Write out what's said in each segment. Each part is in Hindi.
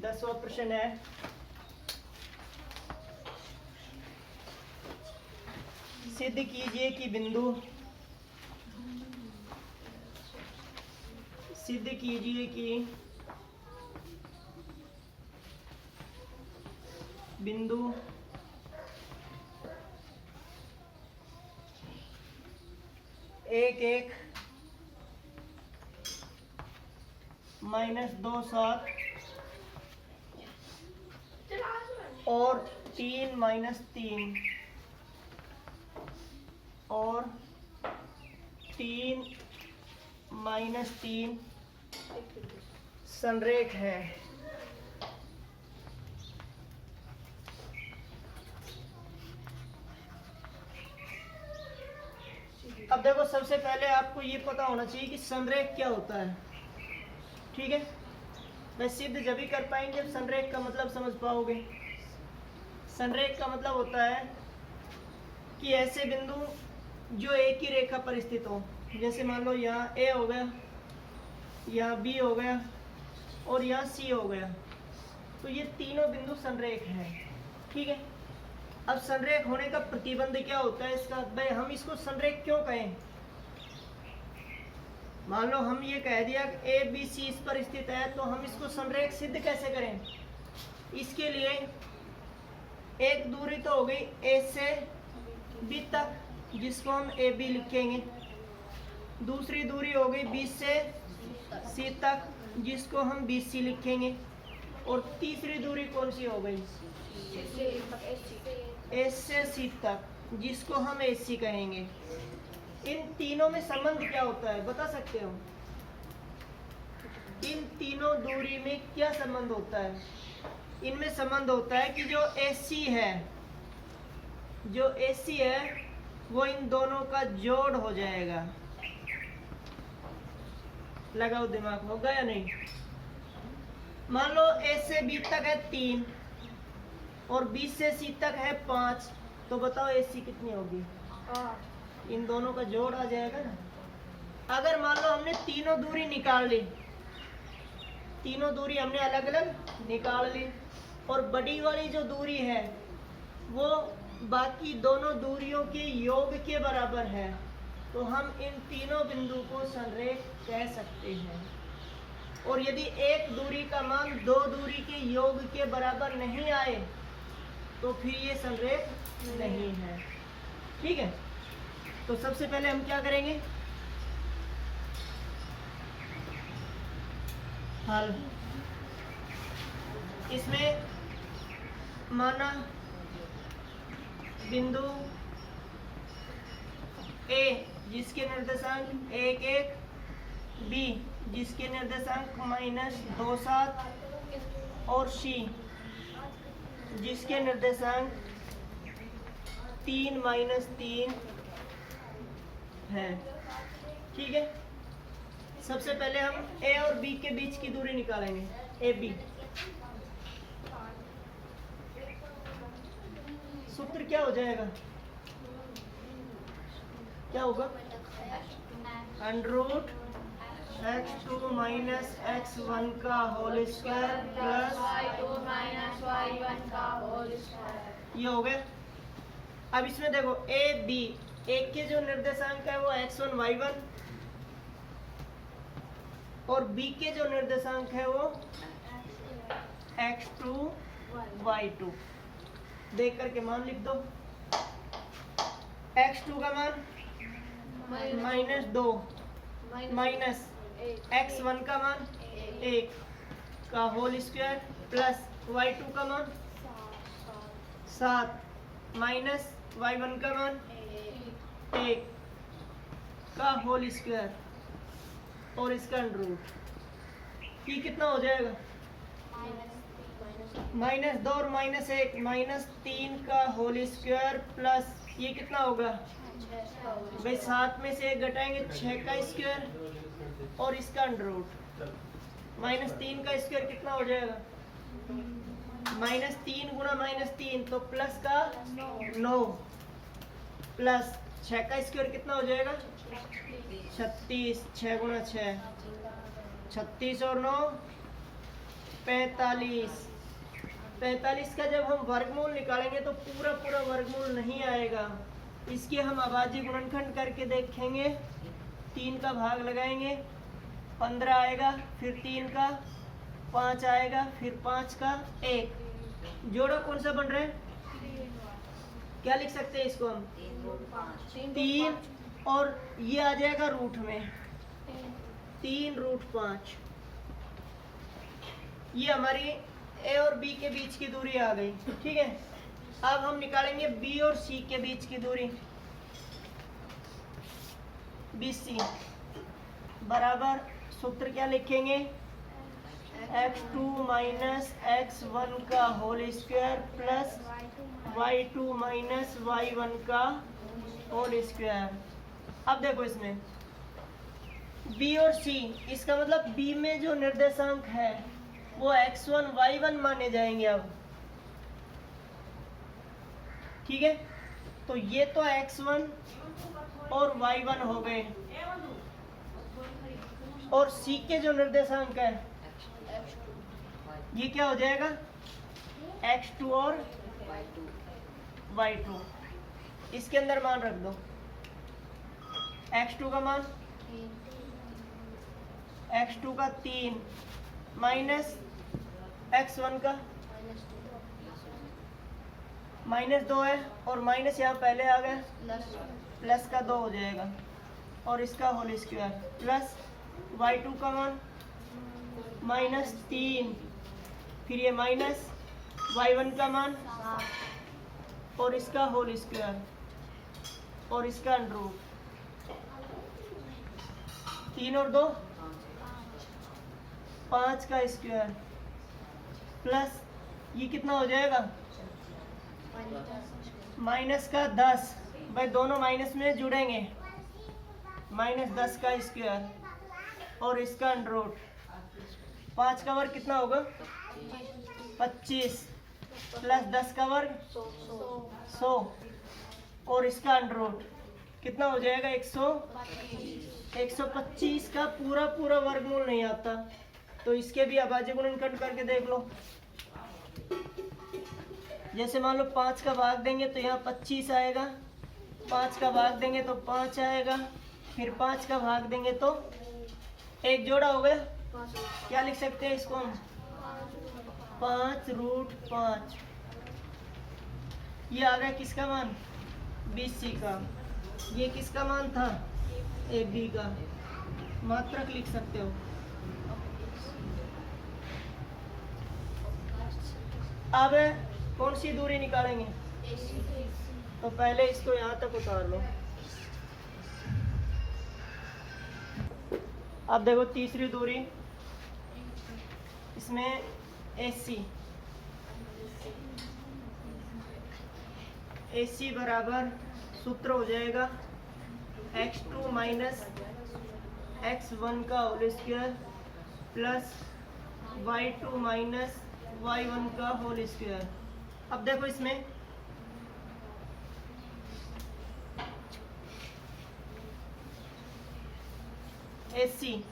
10वां प्रश्न है, सिद्ध कीजिए कि बिंदु एक एक -2 7 और 3 -3 और 3 -3 संरेख है। अब देखो, सबसे पहले आपको ये पता होना चाहिए कि संरेख क्या होता है। ठीक है, मैं सिद्ध जब भी कर पाएंगे जब संरेख का मतलब समझ पाओगे। संरेख का मतलब होता है कि ऐसे बिंदु जो एक ही रेखा पर स्थित हो। जैसे मान लो यहाँ ए हो गया, यहाँ बी हो गया और यहाँ सी हो गया, तो ये तीनों बिंदु संरेख हैं। ठीक है, अब संरेख होने का प्रतिबंध क्या होता है इसका, भाई हम इसको संरेख क्यों कहें। मान लो हम ये कह दिया कि ए बी सी इस पर स्थित है, तो हम इसको संरेख सिद्ध कैसे करें। इसके लिए एक दूरी तो हो गई ए से बी तक, जिसको हम ए बी लिखेंगे। दूसरी दूरी हो गई बी से सी तक, जिसको हम बी सी लिखेंगे। और तीसरी दूरी कौन सी हो गई, ए से सी तक, जिसको हम ए सी कहेंगे। इन तीनों में संबंध क्या होता है बता सकते हो। इन तीनों दूरी में क्या संबंध होता है। इनमें संबंध होता है कि जो AC है वो इन दोनों का जोड़ हो जाएगा। लगाओ दिमाग, होगा या नहीं। मान लो A से B तक है 3 और B से C तक है 5, तो बताओ AC कितनी होगी। इन दोनों का जोड़ आ जाएगा ना। अगर मान लो हमने तीनों दूरी निकाल ली, तीनों दूरी हमने अलग अलग निकाल ली, और बड़ी वाली जो दूरी है वो बाकी दोनों दूरियों के योग के बराबर है, तो हम इन तीनों बिंदु को संरेख कह सकते हैं। और यदि एक दूरी का मान दो दूरी के योग के बराबर नहीं आए तो फिर ये संरेख नहीं है। ठीक है, तो सबसे पहले हम क्या करेंगे, हल। इसमें माना बिंदु A जिसके निर्देशांक 1 1, B जिसके निर्देशांक -2 7 और C जिसके निर्देशांक 3 -3 है। ठीक है, सबसे पहले हम A और B के बीच की दूरी निकालेंगे, AB। सूत्र क्या हो जाएगा, क्या होगा, √ x2 - x1 का whole square plus y2 - y1 का होल स्क्वायर। ये हो गया। अब इसमें देखो A B, एक के जो निर्देशांक है वो x1 y1 और B के जो निर्देशांक है वो x2 y2। देख करके मान लिख दो। x2 का मान -2 माइनस x1 का मान 1 का होल स्क्वायर प्लस y2 का मान 7 माइनस y1 का मान 1 का होल स्क्वायर और इसका √ ये कितना हो जाएगा, -2 और -1 -3 का होल स्क्वायर प्लस ये कितना होगा भाई, 7 में से 1 घटाएंगे 6 का स्क्वायर और इसका √ -3 का स्क्वायर कितना हो जाएगा, -3 गुणा -3 तो प्लस का 9 प्लस 6 का स्क्वायर कितना हो जाएगा 36, 6 गुणा 6 36 और 9 45। 45 का जब हम वर्गमूल निकालेंगे तो पूरा पूरा वर्गमूल नहीं आएगा। इसके हम अभाज्य गुणनखंड करके देखेंगे। 3 का भाग लगाएंगे, 15 आएगा, फिर 3 का 5 आएगा, फिर 5 का 1। जोड़ा कौन सा बन रहा है? क्या लिख सकते हैं इसको हम? 3 और ये आ जाएगा रूट में 3√5। ये हमारी ए और बी के बीच की दूरी आ गई। ठीक है, अब हम निकालेंगे बी और सी के बीच की दूरी। BC बराबर सूत्र क्या लिखेंगे? x2 माइनस x1 का whole square plus y2 minus y1 का होल स्क्वायर। अब देखो इसमें B और C, इसका मतलब B में जो निर्देशांक है वो x1 y1 माने जाएंगे। अब ठीक है, तो ये तो x1 और y1 हो गए, और C के जो निर्देशांक है ये क्या हो जाएगा? x2 और y2। इसके अंदर मान रख दो। x2 का मान x2 का 3 माइनस x1 का -2 है, और माइनस यहाँ पहले आ गया, प्लस का 2 हो जाएगा, और इसका होल स्क्वायर प्लस y2 का मान -3, फिर ये माइनस y1 का मान और इसका होल स्क्वायर और इसका अंडर रूट। 3 और 2 5 का स्क्वायर प्लस ये कितना हो जाएगा? माइनस का 10। भाई दोनों माइनस में जुड़ेंगे, -10 का स्क्वायर और इसका अंडर रूट। 5 का वर्ग कितना होगा? 25 प्लस 10 का वर्ग 100 और इसका अंडर रूट कितना हो जाएगा? 125 का पूरा पूरा वर्गमूल नहीं आता, तो इसके भी अभाज्य गुणनखंड करके देख लो। जैसे मान लो 5 का भाग देंगे तो यहाँ 25 आएगा, 5 का भाग देंगे तो 5 आएगा, फिर 5 का भाग देंगे तो एक जोड़ा हो गया। क्या लिख सकते हैं इसको हम? 5√5। ये आ गया किसका मान? BC का। ये किसका मान था? AB का। मात्रक लिख सकते हो। अब कौन सी दूरी निकालेंगे? तो पहले इसको यहाँ तक उतार लो। अब देखो तीसरी दूरी, इसमें AC बराबर सूत्र हो जाएगा x2 माइनस x1 का whole square plus y2 minus y1 का होल स्क्वायर। अब देखो इसमें AC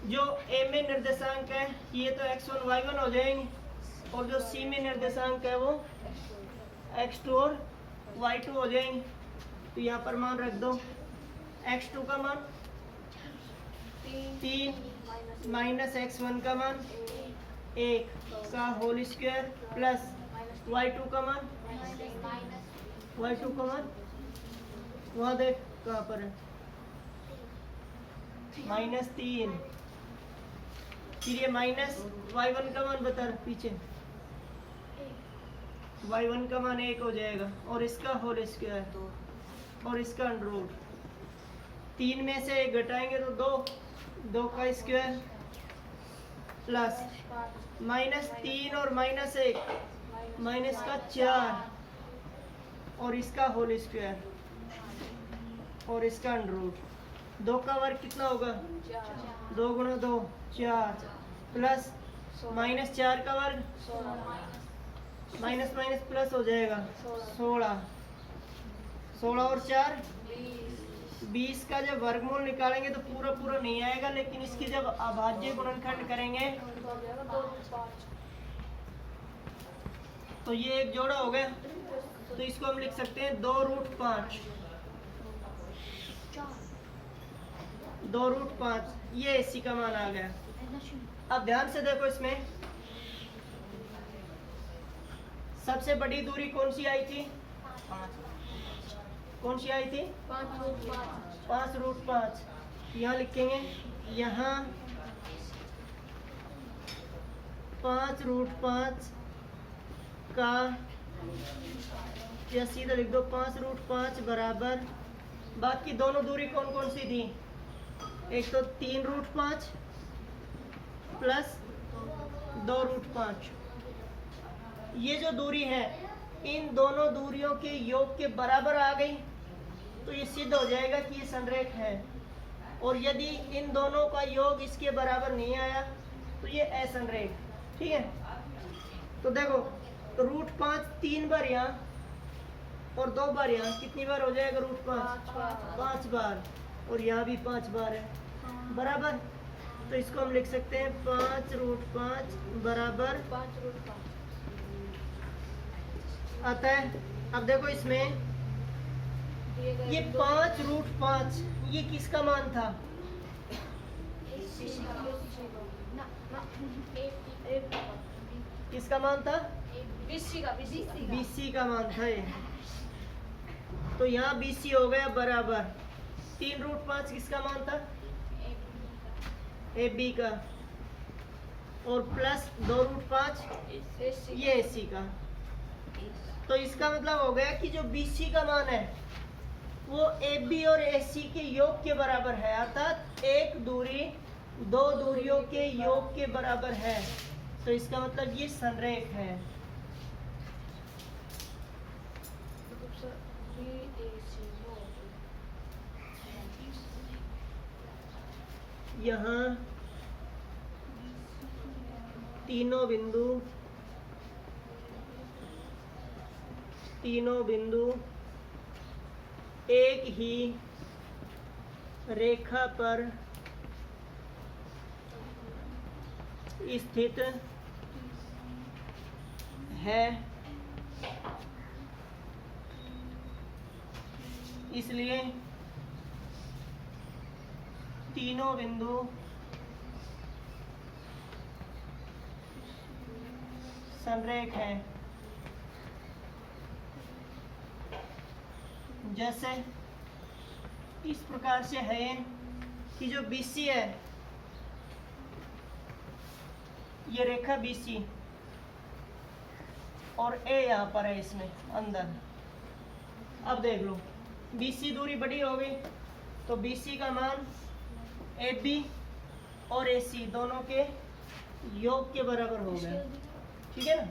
जो A में निर्देशांक है ये तो x1 y1 हो जाएंगे, और जो C में निर्देशांक है वो x2 और y2 हो जाएंगे। तो यहाँ पर मान रख दो। x2 का मान 3 माइनस x1 का मान 1 का होल स्क्वायर प्लस y2 का मान वहाँ देख कहाँ पर है, -3। फिर ये माइनस y1 का मान बता पीछे, y1 का मान 1 हो जाएगा, और इसका होल स्क्वायर और इसका अंडर रूट। 3 में से 1 घटाएंगे तो 2 का स्क्वायर प्लस -3 और -1 माइनस का 4 और इसका होल स्क्वायर और इसका अंडर रूट। 2 का वर्ग कितना होगा? 2 गुणा 2 4 प्लस -4 का वर्ग माइनस प्लस हो जाएगा 16 और 4 20 का जब वर्गमूल निकालेंगे तो पूरा पूरा नहीं आएगा, लेकिन इसकी जब अभाज्य गुणनखंड करेंगे तो ये एक जोड़ा हो गया। तो इसको हम लिख सकते हैं 2√5। 2√5 ये AC का मान आ गया। अब ध्यान से देखो, इसमें सबसे बड़ी दूरी कौन सी आई थी? कौन सी आई थी? 5√5। यहाँ लिखेंगे, यहाँ 5√5 का, या सीधा लिख दो 5√5 बराबर, बाकी दोनों दूरी कौन कौन सी थी? एक तो 3√5 प्लस 2√5। ये जो दूरी है इन दोनों दूरियों के योग के बराबर आ गई तो ये सिद्ध हो जाएगा कि ये संरेख है। और यदि इन दोनों का योग इसके बराबर नहीं आया तो ये असंरेख। ठीक है, तो देखो √5 3 बार यहाँ और 2 बार यहाँ, कितनी बार हो जाएगा √5? 5 बार। और यहाँ भी 5 बार है बराबर। तो इसको हम लिख सकते हैं 5√5 बराबर 5√5। अतः अब देखो इसमें ये 5√5 ये किसका मान था? किसका मान था? BC का मान था ये। तो यहाँ BC हो गया बराबर 3√5 किसका मान था? AB का। और प्लस 2√5 ये AC का। तो इसका मतलब हो गया कि जो BC का मान है वो AB और AC के योग के बराबर है, अर्थात एक दूरी दो दूरियों के योग के बराबर है। तो इसका मतलब ये संरेख है। यहाँ तीनों बिंदु एक ही रेखा पर स्थित है, इसलिए तीनों बिंदु संरेख है। जैसे इस प्रकार से है कि जो BC है, ये रेखा BC और A यहाँ पर है इसमें अंदर। अब देख लो BC दूरी बड़ी हो गई तो BC का मान AB और AC दोनों के योग के बराबर हो गया। ठीक है ना?